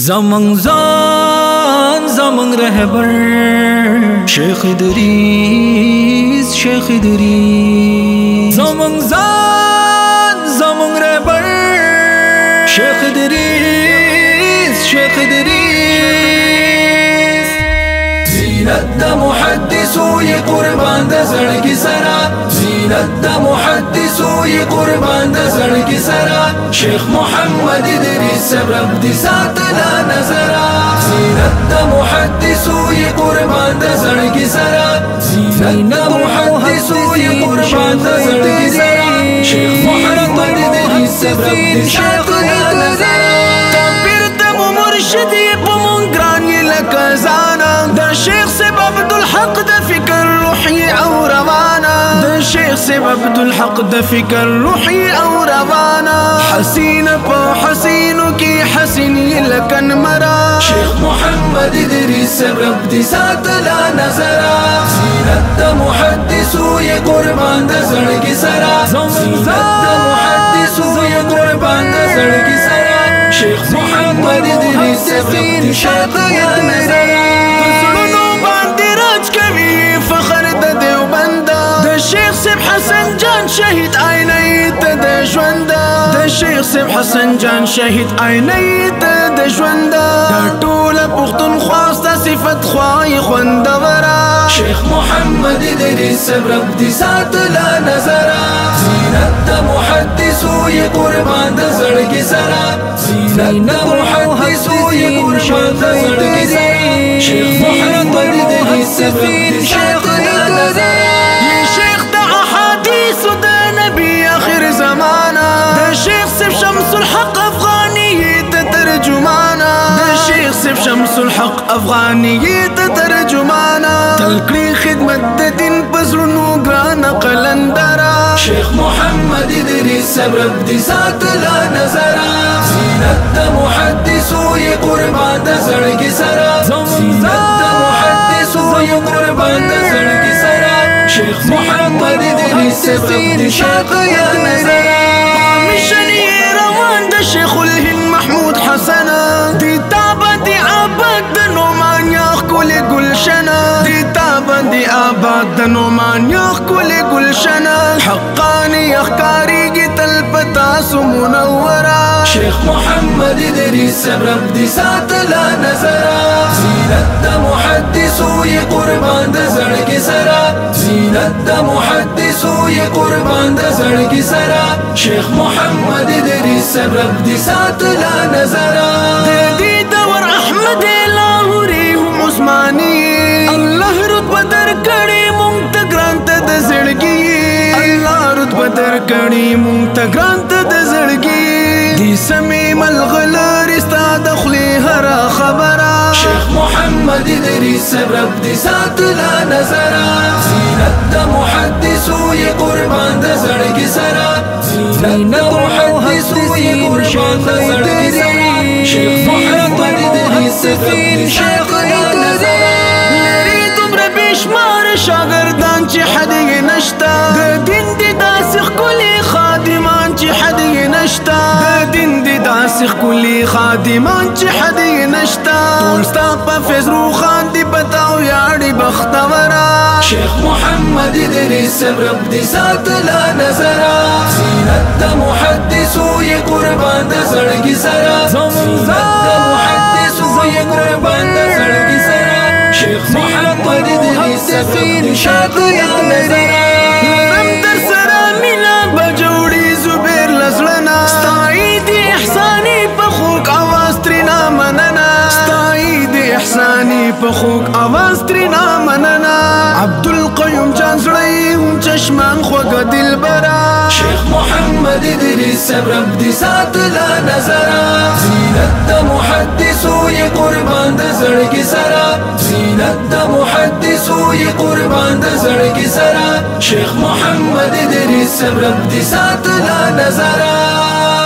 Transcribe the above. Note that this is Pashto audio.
زمان زان زمان رهبر شیخ ادریس شیخ ادریس زمان زان زمان رهبر شیخ ادریس شیخ ادریس زینت دا محدثوی قربان دا زړګي سرا زینت دا محدثوی قربان دا زړګي سرا شیخ محمد ادریس رب دې ساتلا نظرا زینت دا محدثوی قربان دا زړګي سرا زینت دا محدثوی قربان دا زړګي سرا شیخ محمد ادریس رب دې ساتلا نظرا تکبیر ته مرشد په مونږ ګران یې لکه زانا د شیخ سیب عبدالحق د فکر روحي او روانا د شیخ سیب عبدالحق د فکر روحي او روانا حسین په حسینو کې حسین لکن مرا شیخ محمد ادریس رب دې ساتلا نظرا زینت د محدثوی قربان د زړګي سرا زینت د محدثوی قربان د زړګي سرا شیخ محمد ادریس رب دې ساتلا نظرا شیخ سیب حسن جان شهید عینی ته د ژوند د شیخ سیب حسن جان شهید عینی ته د ژوند د ټول پښتونخوا صفت خوای خوندورا شیخ محمد ادریس رب دې ساتلا نظرا زینت د محدثوی قربان د زړګي سرا زینت د محدثوی قربان د زړګي سرا شیخ محمد ادریس رب دې ساتلا نظرا شمس الحق افغانیت ترجمانا تلقی خدمت د دین پزړونو ګران قلندرا شیخ محمد ادریس رب دې ساتلا نظرا زینت د محدثوی قربان د زړګي سرا زینت د محدثوی قربان د زړګي سرا شیخ محمد ادریس رب دې ساتلا نظرا مشنی روان د شیخ الهند محمود حسن دی آباد د نومان یخ کل گلشن حقانی اخکاریگی تل پتا سو منورا شیخ محمد ادریس رب دې ساتلا نظرا زینت د محدثوی قربان د زړګي سرا زینت د محدثوی قربان د زړګي سرا شیخ محمد ادریس رب دې ساتلا نظرا د دې دور احمد لاهوري هم عثماني الله رتبه درکړي مونږ ته ګران ته د زړګي الله رتبه درکړي مونږ ته ګران ته د زړګي دې سمې ملغلرې ستا د خولې هره خبره شیخ محمد ادریس رب دې ساتلا نظرا زینت د محدثوی قربان د زړګي سرا زینت د محدثوی قربان د زړګي سرا شیخ محمد ادریس رب دې ساتلا نظرا شمار شاگردان چې حد یې نشتا د دین دي داسې ښکلي خادمان چې حد یې نشتا د دین دي داسې ښکلي خادمان چې حد یې نشتا ټول ستا په فیض روښان دي پتا ویاړي بختوره شیخ محمد ادریس رب دې ساتلا نظرا زینت د محدثوی قربان د زړګي سرا زینت د محدثوی قربان د زړګي سرا شیخ محمد ادریس رب دې ساتلا نظرا لرم در سره مینا بجوړي زبیر لزړنا ستایید احسانی په خوږ اواز ترېنا مننه ستایید احسانی په خوږ اواز ترېنا مننه عبدالقیوم جان زړی هم چشمان خوږه دلبره شیخ محمد ادریس رب دې ساتلا نظرا زینت د محدثوی قربان د زړګي سرا زینت د محدثوی قربان د زړګي سرا شیخ محمد ادریس رب دې ساتلا نظرا